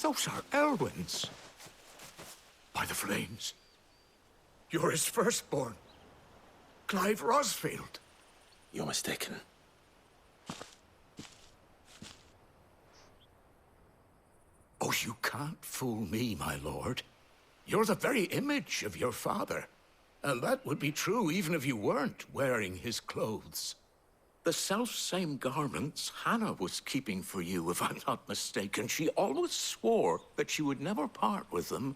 Those are Elwyn's. By the flames. You're his firstborn. Clive Rosfield. You're mistaken. Oh, you can't fool me, my lord. You're the very image of your father. And that would be true even if you weren't wearing his clothes. The self-same garments Hannah was keeping for you, if I'm not mistaken. She always swore that she would never part with them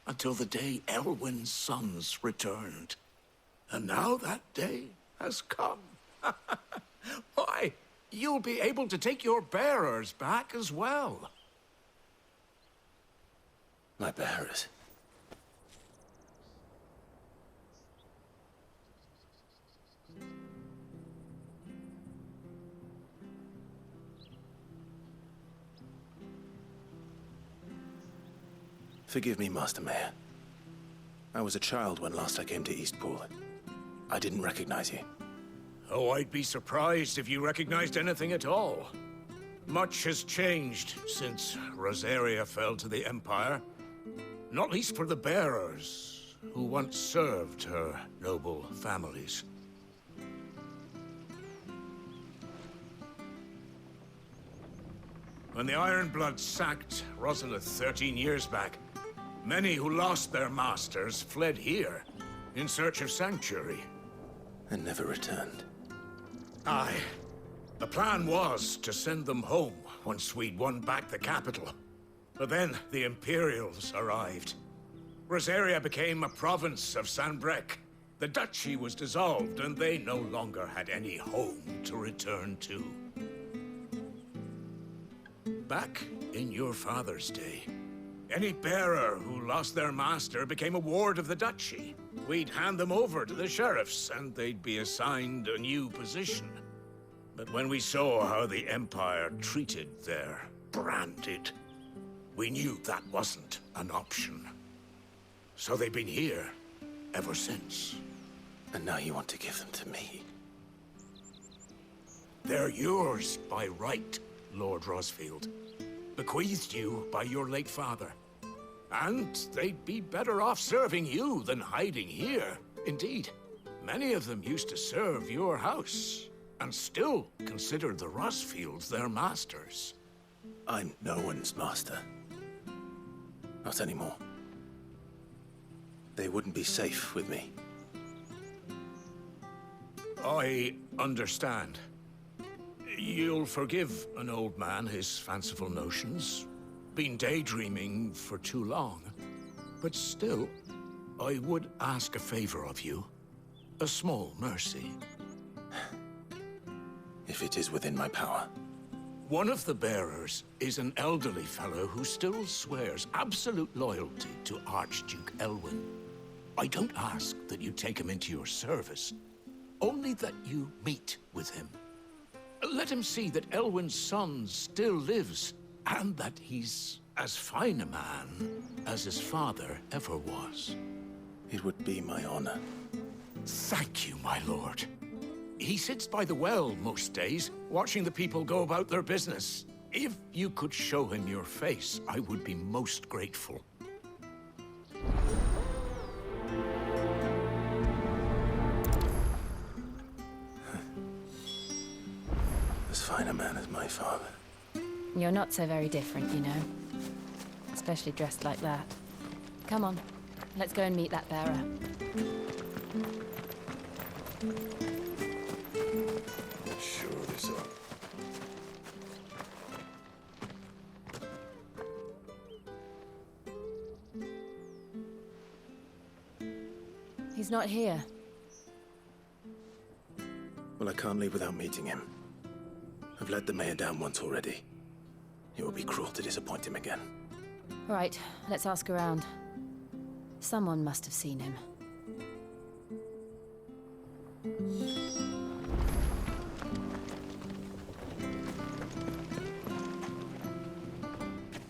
until the day Elwyn's sons returned. And now that day has come. Why, you'll be able to take your bearers back as well. My bearers. Forgive me, Master Mayor. I was a child when last I came to Eastpool. I didn't recognize you. Oh, I'd be surprised if you recognized anything at all. Much has changed since Rosaria fell to the Empire. Not least for the bearers, who once served her noble families. When the Ironbloods sacked Rosalith 13 years back, many who lost their masters fled here in search of sanctuary. And never returned. Aye. The plan was to send them home once we'd won back the capital. But then the Imperials arrived. Rosaria became a province of Sanbreque. The duchy was dissolved, and they no longer had any home to return to. Back in your father's day, any bearer who lost their master became a ward of the duchy. We'd hand them over to the sheriffs, and they'd be assigned a new position. But when we saw how the Empire treated their branded, we knew that wasn't an option. So they've been here ever since. And now you want to give them to me? They're yours by right, Lord Rosfield. Bequeathed you by your late father. And they'd be better off serving you than hiding here. Indeed, many of them used to serve your house, and still consider the Rosfields their masters. I'm no one's master. Not anymore. They wouldn't be safe with me. I understand. You'll forgive an old man his fanciful notions. Been daydreaming for too long. But still, I would ask a favor of you. A small mercy. If it is within my power. One of the bearers is an elderly fellow who still swears absolute loyalty to Archduke Elwyn. I don't ask that you take him into your service, only that you meet with him. Let him see that Elwyn's son still lives, and that he's as fine a man as his father ever was. It would be my honor. Thank you, my lord. He sits by the well most days, watching the people go about their business. If you could show him your face, I would be most grateful. As fine a man as my father. You're not so very different, you know. Especially dressed like that. Come on, let's go and meet that bearer. Sure this up. He's not here. Well, I can't leave without meeting him. I've let the mayor down once already. It would be cruel to disappoint him again. All right, let's ask around. Someone must have seen him.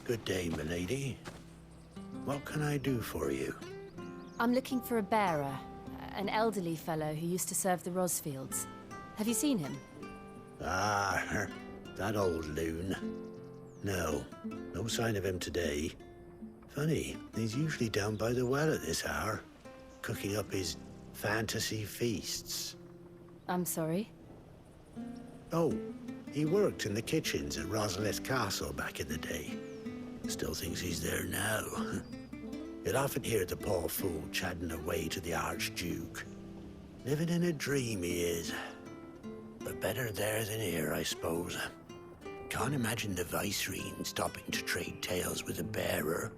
Good day, milady. What can I do for you? I'm looking for a bearer, an elderly fellow who used to serve the Rosfields. Have you seen him? Ah, that old loon. No. No sign of him today. Funny, he's usually down by the well at this hour, cooking up his fantasy feasts. I'm sorry? Oh, he worked in the kitchens at Rosalith Castle back in the day. Still thinks he's there now. You'll often hear the poor fool chatting away to the Archduke. Living in a dream he is. But better there than here, I suppose. Can't imagine the Viceroy stopping to trade tales with a bearer.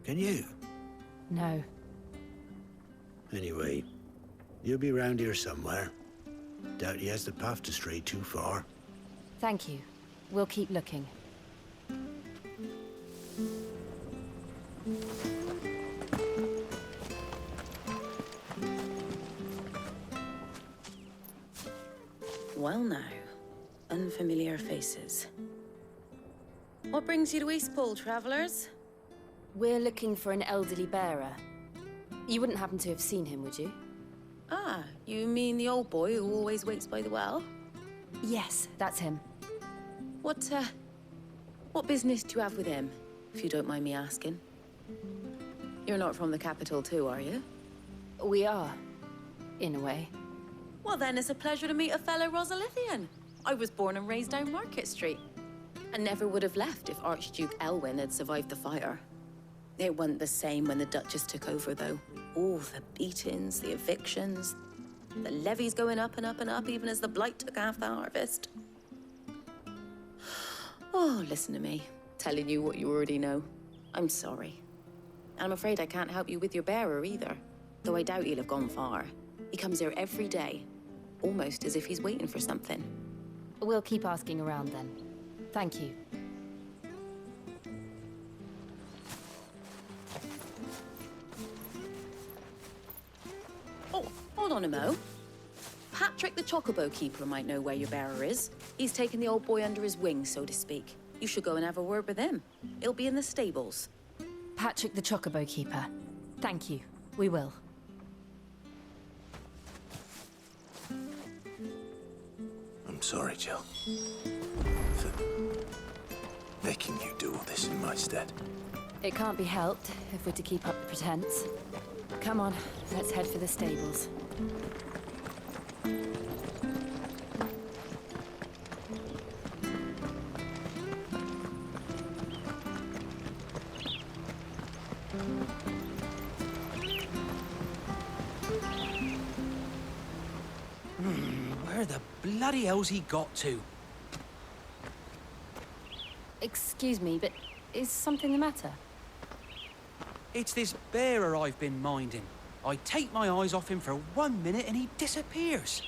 Can you? No. Anyway, you'll be round here somewhere. Doubt he has the path to stray too far. Thank you. We'll keep looking. Well now, unfamiliar faces. What brings you to Eastpool, travellers? We're looking for an elderly bearer. You wouldn't happen to have seen him, would you? Ah, you mean the old boy who always waits by the well? Yes, that's him. What business do you have with him, if you don't mind me asking? You're not from the capital too, are you? We are, in a way. Well then, it's a pleasure to meet a fellow Rosalithian. I was born and raised down Market Street. And never would have left if Archduke Elwyn had survived the fire. It wasn't the same when the Duchess took over, though. All the beatings, the evictions, the levies going up and up and up, even as the blight took half the harvest. Oh, listen to me, telling you what you already know. I'm sorry. And I'm afraid I can't help you with your bearer either, though I doubt he'll have gone far. He comes here every day, almost as if he's waiting for something. We'll keep asking around then. Thank you. Oh, hold on a mo. Patrick the Chocobo Keeper might know where your bearer is. He's taken the old boy under his wing, so to speak. You should go and have a word with him. He'll be in the stables. Patrick the Chocobo Keeper. Thank you. We will. I'm sorry, Jill. For making you do all this in my stead. It can't be helped if we're to keep up the pretense. Come on, let's head for the stables. Where the bloody hell's he got to? Excuse me, but is something the matter? It's this bearer I've been minding. I take my eyes off him for 1 minute and he disappears.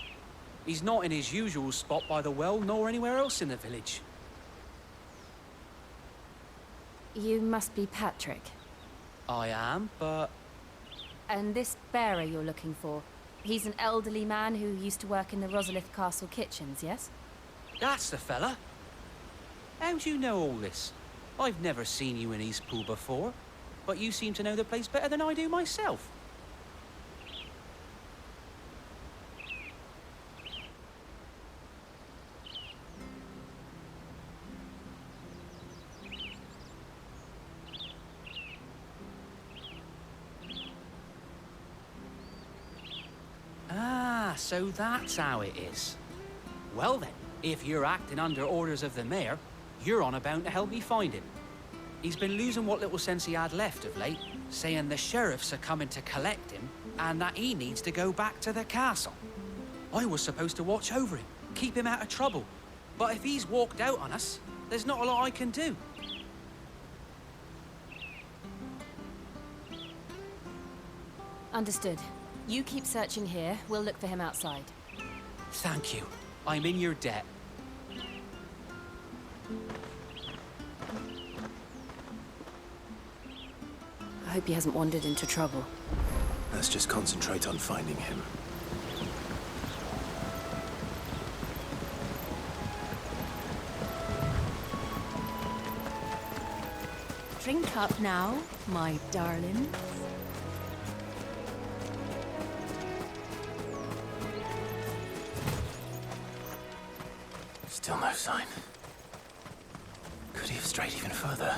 He's not in his usual spot by the well, nor anywhere else in the village. You must be Patrick. I am, but... And this bearer you're looking for, he's an elderly man who used to work in the Rosalith Castle kitchens, yes? That's the fella. How do you know all this? I've never seen you in Eastpool before, but you seem to know the place better than I do myself. Ah, so that's how it is. Well then, if you're acting under orders of the mayor, you're on about to help me find him. He's been losing what little sense he had left of late, saying the sheriffs are coming to collect him and that he needs to go back to the castle. I was supposed to watch over him, keep him out of trouble. But if he's walked out on us, there's not a lot I can do. Understood. You keep searching here, we'll look for him outside. Thank you. I'm in your debt. I hope he hasn't wandered into trouble. Let's just concentrate on finding him. Drink up now, my darling. Still no sign. Could Could he have strayed even further?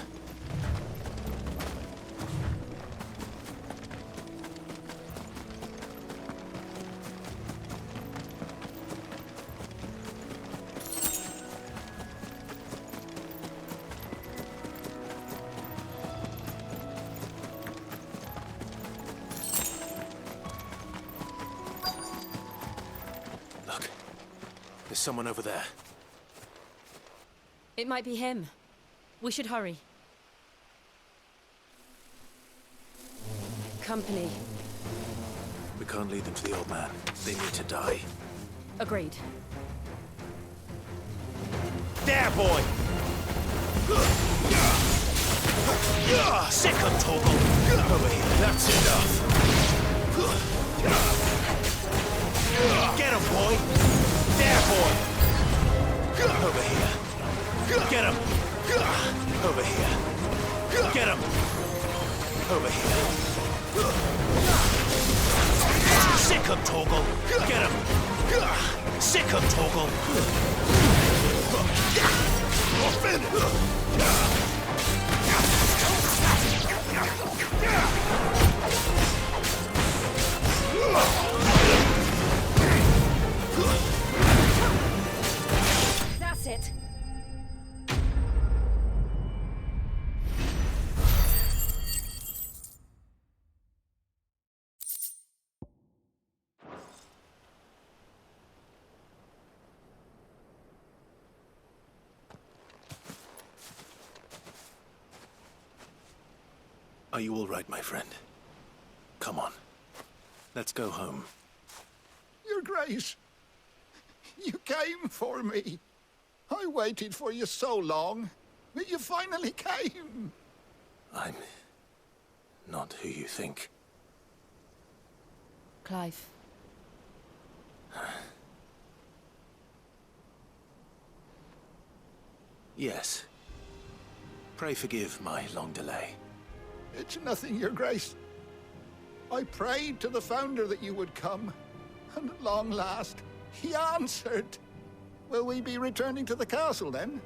Look, there's someone over there. It might be him. We should hurry. Company. We can't lead them to the old man. They need to die. Agreed. There, boy! Sick of Toggle! Over here, that's enough! Get him, boy! There, boy! Over here. Get him! Over here. Get him! Over here. Sick of Toggle! Get him! Sick of Toggle! That's it. Are you all right, my friend? Come on. Let's go home. Your Grace, you came for me. I waited for you so long, but you finally came. I'm not who you think. Clive. Yes. Pray forgive my long delay. It's nothing, Your Grace. I prayed to the Founder that you would come, and at long last, he answered. Will we be returning to the castle, then?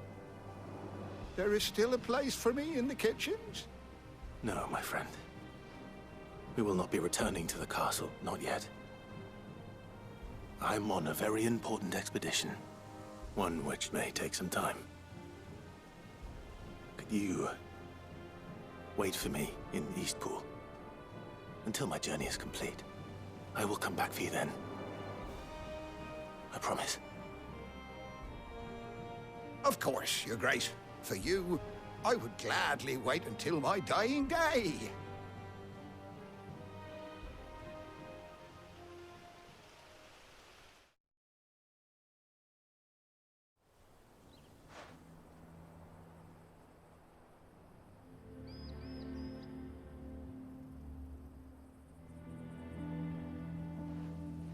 There is still a place for me in the kitchens? No, my friend. We will not be returning to the castle, not yet. I'm on a very important expedition, one which may take some time. Could you wait for me in Eastpool until my journey is complete? I will come back for you then. I promise. Of course, Your Grace. For you, I would gladly wait until my dying day.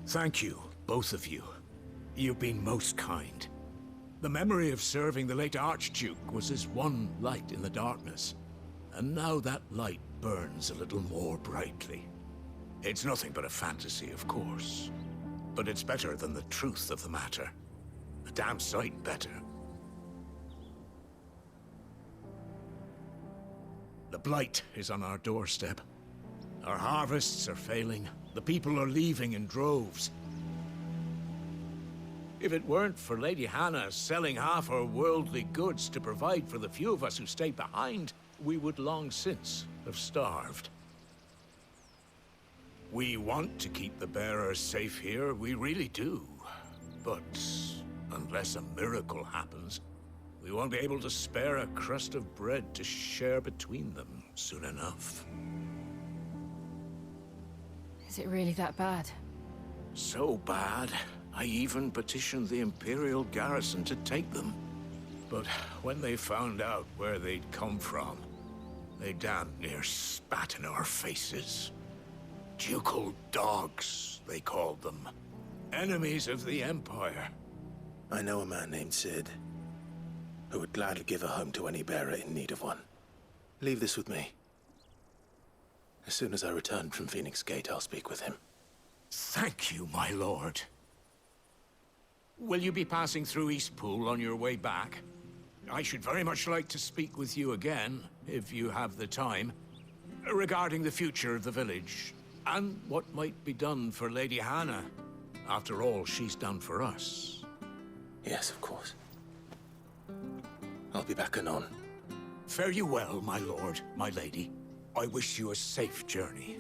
Thank you, both of you. You've been most kind. The memory of serving the late Archduke was as one light in the darkness, and now that light burns a little more brightly. It's nothing but a fantasy, of course, but it's better than the truth of the matter. A damn sight better. The blight is on our doorstep. Our harvests are failing. The people are leaving in droves. If it weren't for Lady Hannah selling half her worldly goods to provide for the few of us who stayed behind, we would long since have starved. We want to keep the bearers safe here, we really do. But unless a miracle happens, we won't be able to spare a crust of bread to share between them soon enough. Is it really that bad? So bad, I even petitioned the Imperial garrison to take them. But when they found out where they'd come from, they damn near spat in our faces. Ducal dogs, they called them. Enemies of the Empire. I know a man named Sid, who would gladly give a home to any bearer in need of one. Leave this with me. As soon as I return from Phoenix Gate, I'll speak with him. Thank you, my lord. Will you be passing through Eastpool on your way back? I should very much like to speak with you again, if you have the time, regarding the future of the village, and what might be done for Lady Hannah. After all, she's done for us. Yes, of course. I'll be back anon. Fare you well, my lord, my lady. I wish you a safe journey.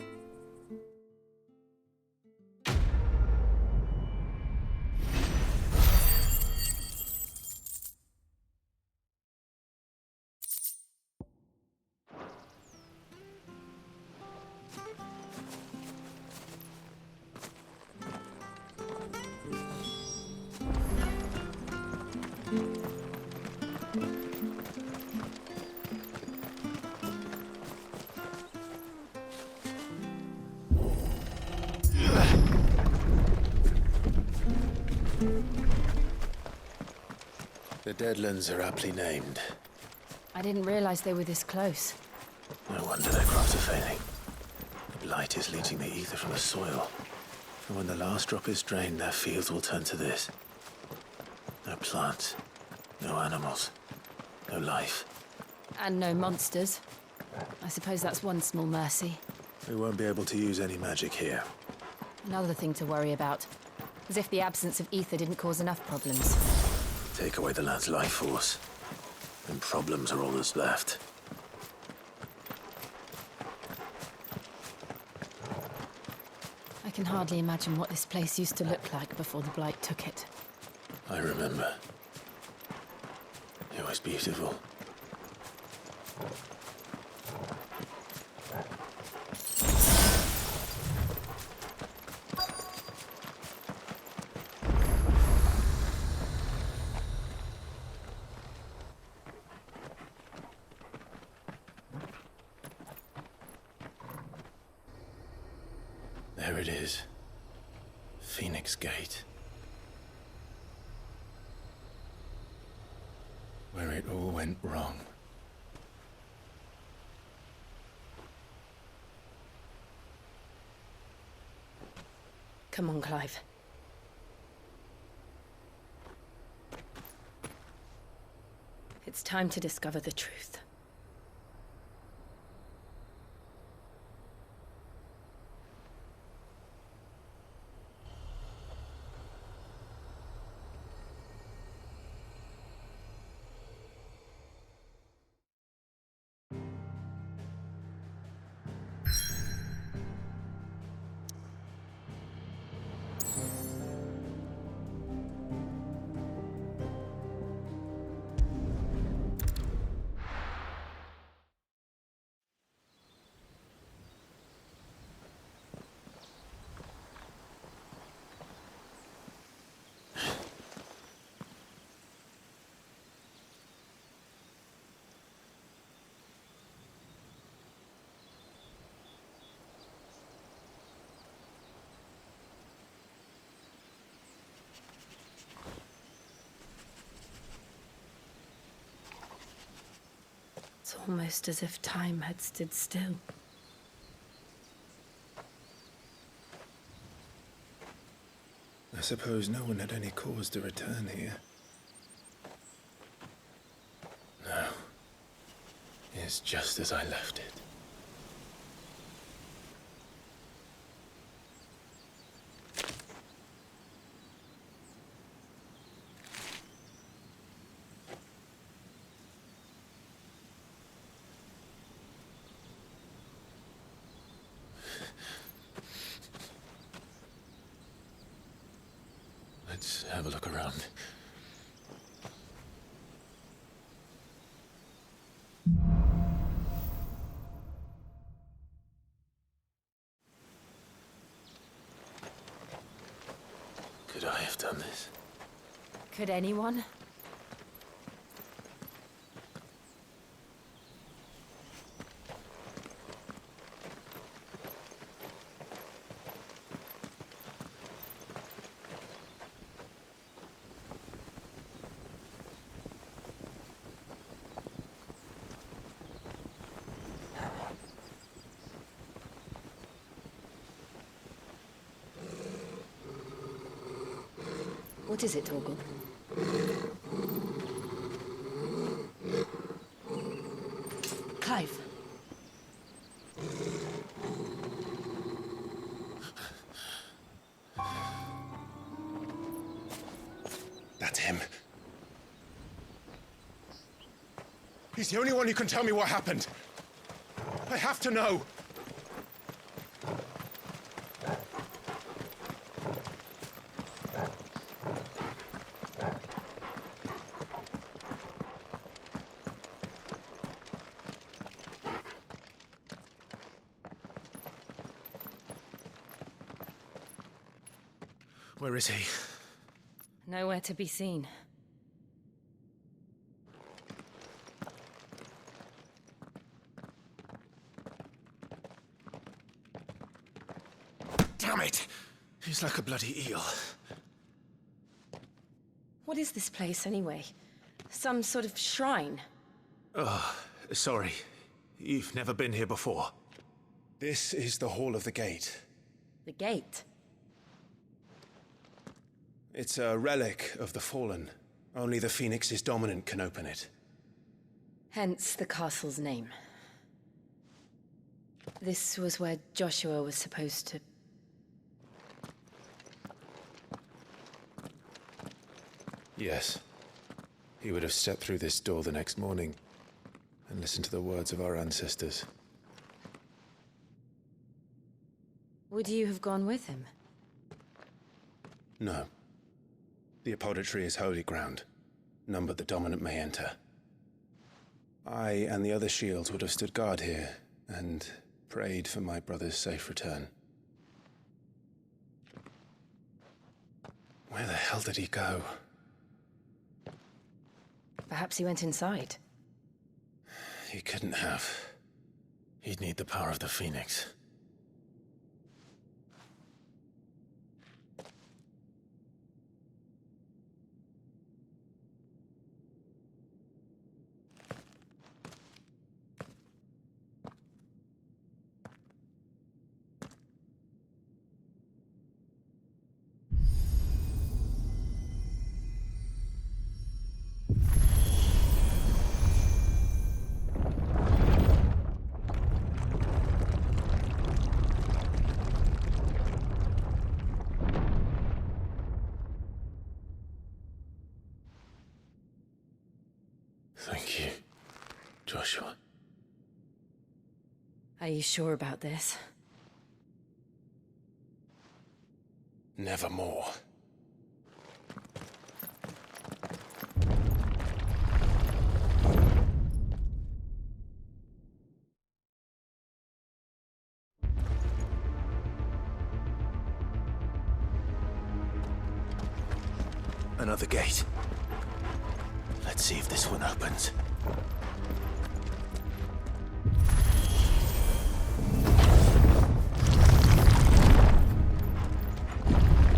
The Deadlands are aptly named. I didn't realize they were this close. No wonder their crops are failing. The blight is leaching the ether from the soil. And when the last drop is drained, their fields will turn to this. No plants, no animals, no life. And no monsters. I suppose that's one small mercy. We won't be able to use any magic here. Another thing to worry about. As if the absence of ether didn't cause enough problems. Take away the lad's life force, and problems are all that's left. I can hardly imagine what this place used to look like before the Blight took it. I remember. It was beautiful. There it is. Phoenix Gate. Where it all went wrong. Come on, Clive. It's time to discover the truth. It's almost as if time had stood still. I suppose no one had any cause to return here. No. It's just as I left it. Let's have a look around. Could I have done this? Could anyone? What is it, Torgal? He's the only one who can tell me what happened. I have to know. Where is he? Nowhere to be seen. Damn it! He's like a bloody eel. What is this place, anyway? Some sort of shrine? Oh, sorry. You've never been here before. This is the Hall of the Gate. The gate? It's a relic of the Fallen. Only the Phoenix's dominant can open it. Hence the castle's name. This was where Joshua was supposed to... Yes. He would have stepped through this door the next morning and listened to the words of our ancestors. Would you have gone with him? No. The apodatory is holy ground. None but the dominant may enter. I and the other shields would have stood guard here and prayed for my brother's safe return. Where the hell did he go? Perhaps he went inside. He couldn't have. He'd need the power of the Phoenix. Thank you, Joshua. Are you sure about this? Nevermore. Another gate. Let's see if this one opens.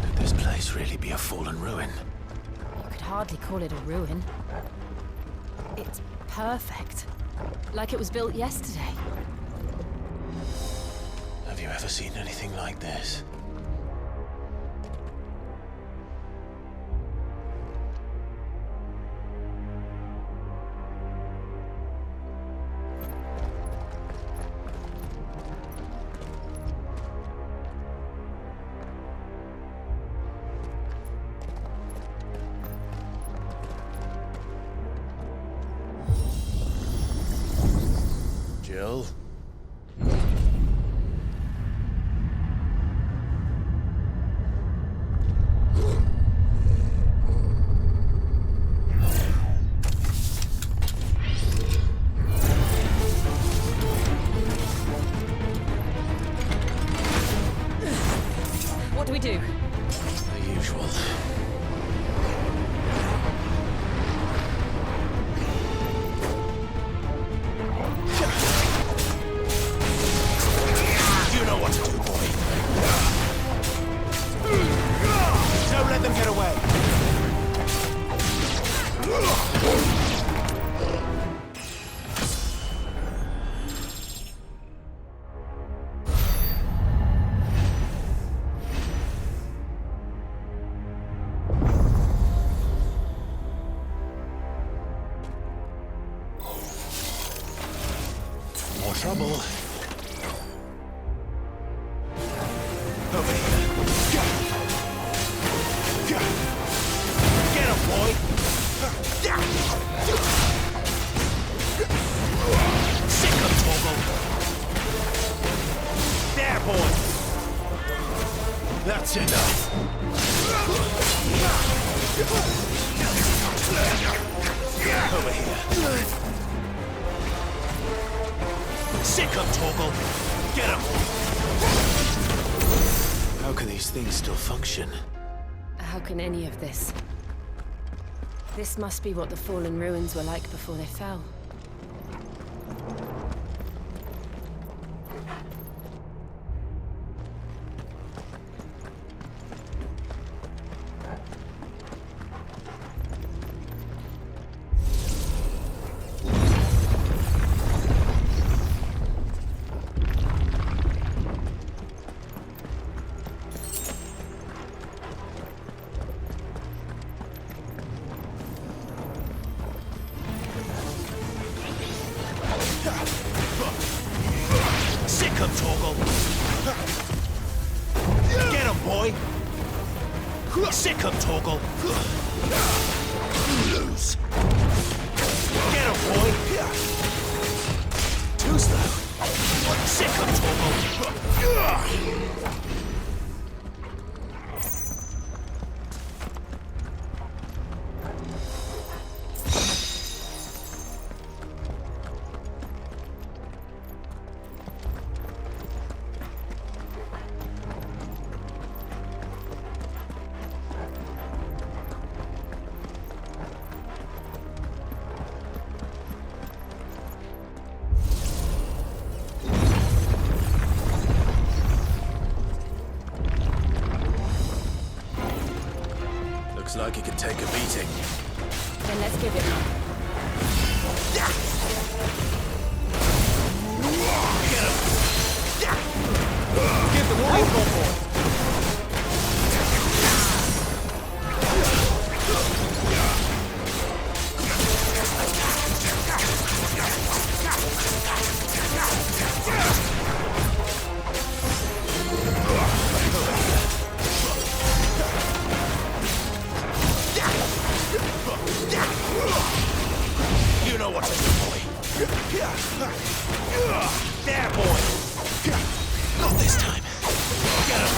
Could this place really be a fallen ruin? You could hardly call it a ruin. It's perfect. Like it was built yesterday. Have you ever seen anything like this? Jill? What do we do? The usual. You know what to do, boy. Don't let them get away. boy! That's enough! Over here. Sick him, Torgal! Get him! How can these things still function? How can any of this? This must be what the fallen ruins were like before they fell. Sick him, Torgal! Get him, boy! Sick him, Torgal! Lose! Get him, boy! Too slow! Sick him, Torgal! Looks like he could take a beating. Then let's give it one. Get him! Give the warning call, boy! You know what to do, boy. There, boy. Not this time. Get him.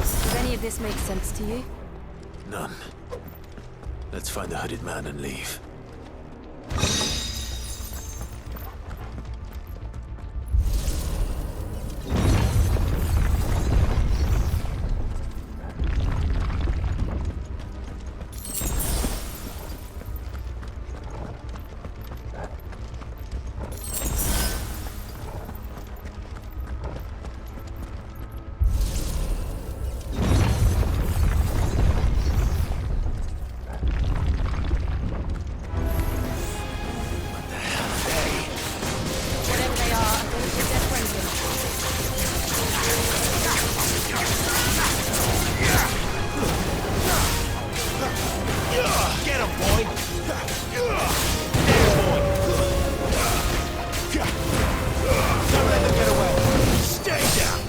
Does any of this make sense to you? None. Let's find the hooded man and leave. Whatever they are, I'm going to keep their friends in. Get him, boy! There, boy! Don't let them get away! Stay down!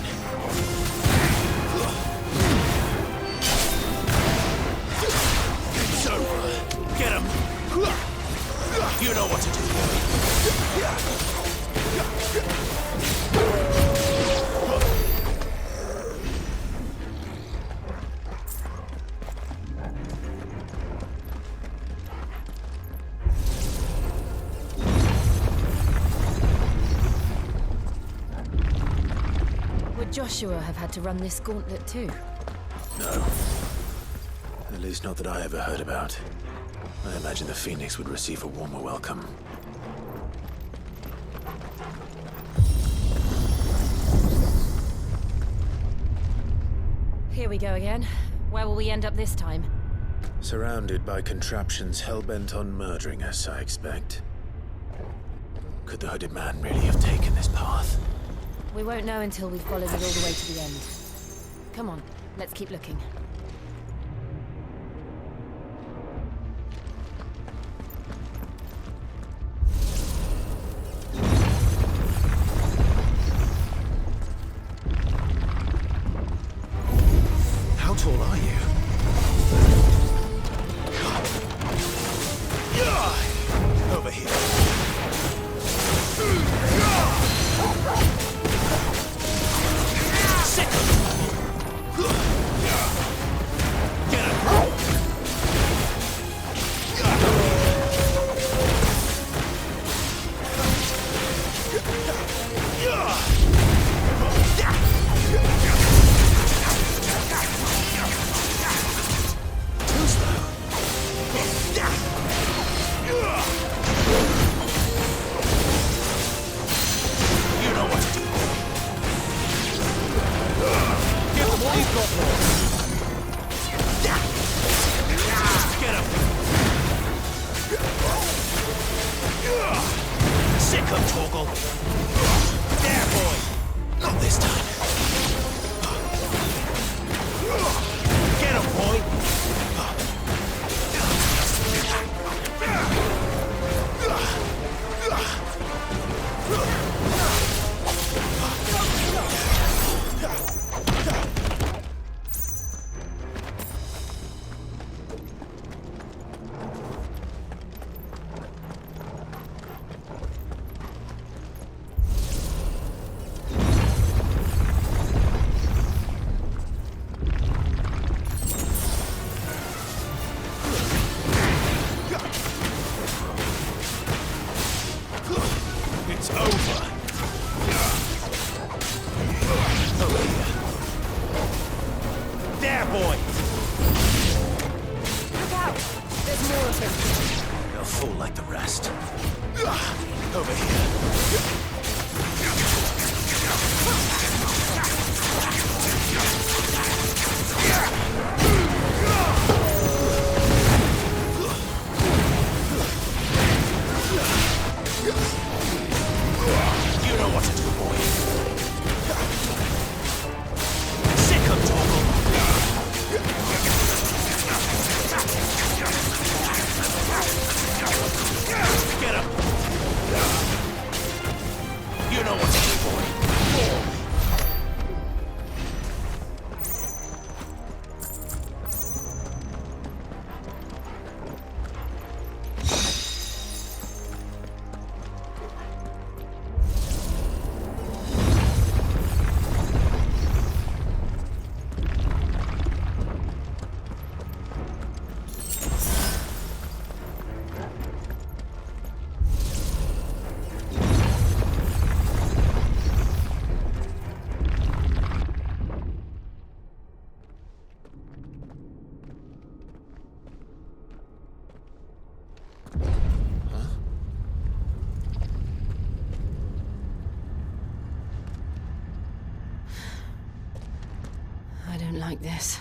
It's over! Get him! You know what to do, boy! Would Joshua have had to run this gauntlet too? No. At least not that I ever heard about. I imagine the Phoenix would receive a warmer welcome. Here we go again. Where will we end up this time? Surrounded by contraptions hell-bent on murdering us, I expect. Could the hooded man really have taken this path? We won't know until we've followed it all the way to the end. Come on, let's keep looking. How tall are you? toggle. There, boy. Not this time. Get him, boy. It's over. Over here. There, boy. Look out! There's more of them. A fool like the rest. Over here. You know what to do, boy. Sick of toggle. Get him. You know what to do, boy. I don't like this.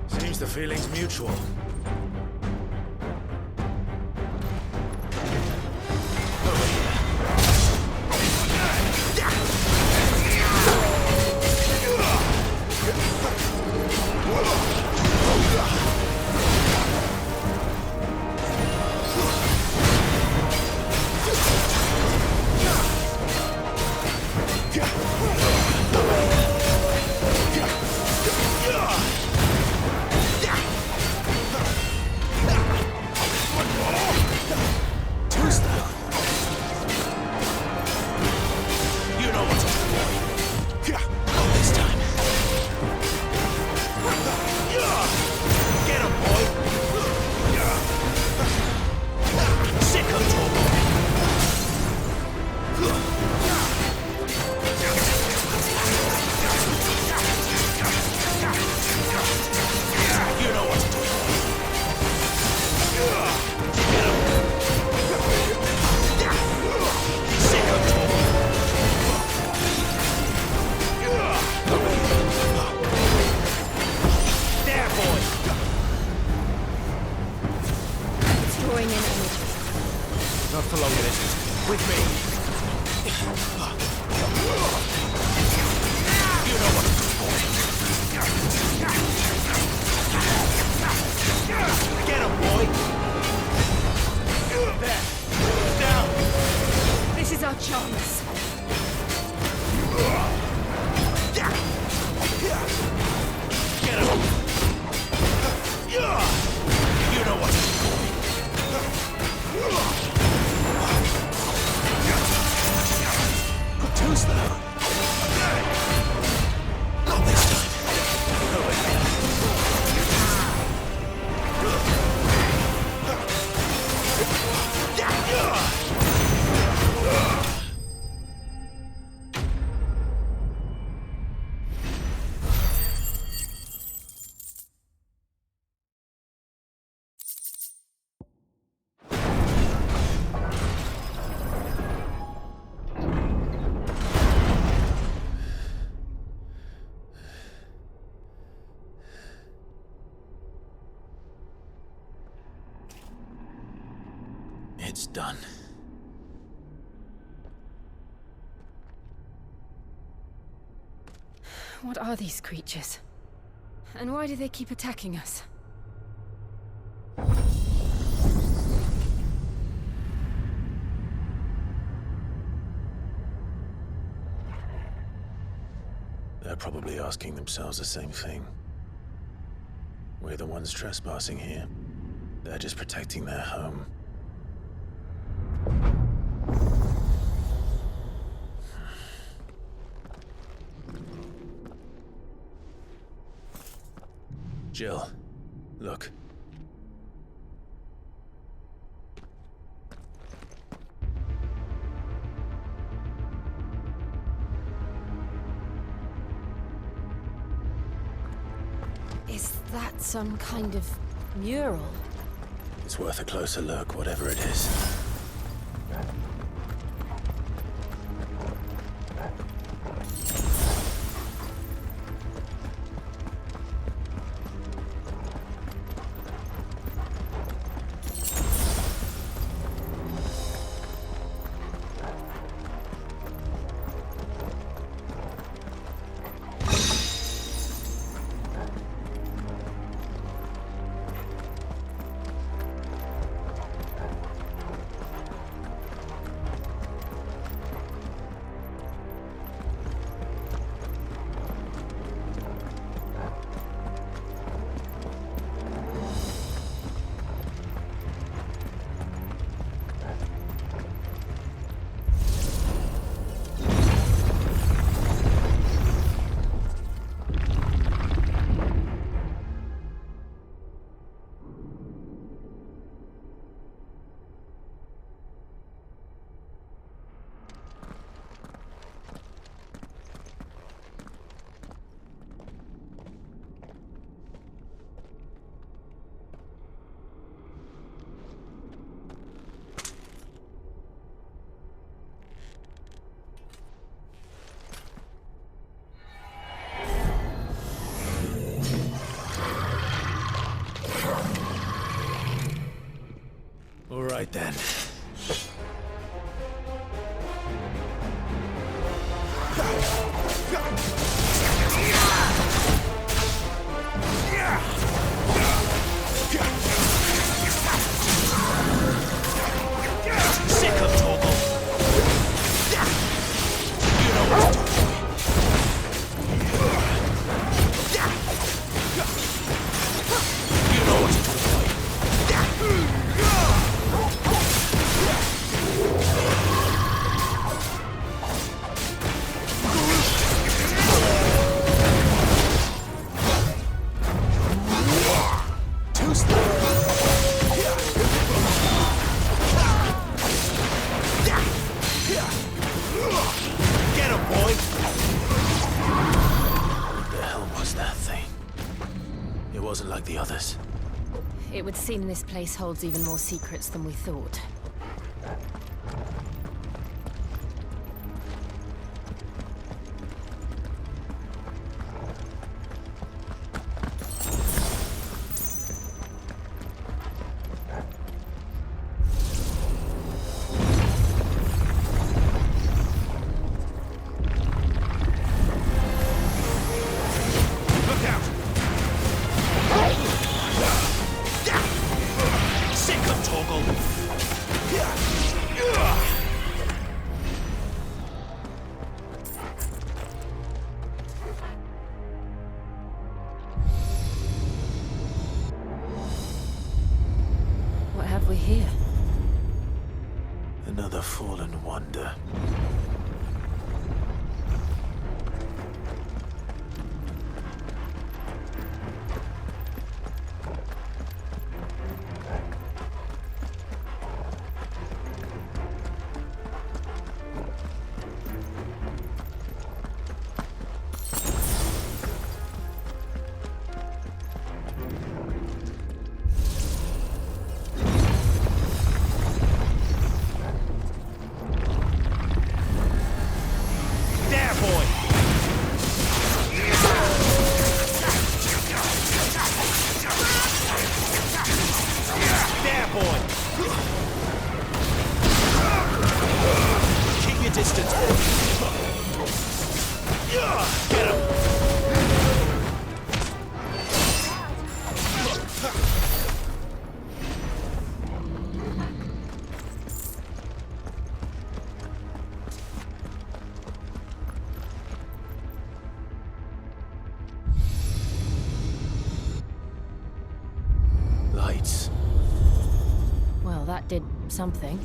Seems the feeling's mutual. Over here. Not for long, it isn't. With me. You know what to do, boy. Get him, boy. There. Down. This is our chance. Get him. You know what to do, boy. Too slow. Not this time. Over here. It's done. What are these creatures? And why do they keep attacking us? They're probably asking themselves the same thing. We're the ones trespassing here. They're just protecting their home. Jill, look. Is that some kind of mural? It's worth a closer look, whatever it is. All right then. Sick of Toggle. You know what to do. You know what to do. Get him, boy! What the hell was that thing? It wasn't like the others. It would seem this place holds even more secrets than we thought. Look out! Sick of Toggle! What have we here? Another fallen wonder. There, boy! There, boy! distance, boy. Get him! Lights. Well, that did something.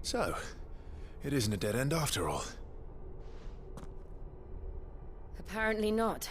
So, it isn't a dead end after all. Apparently not.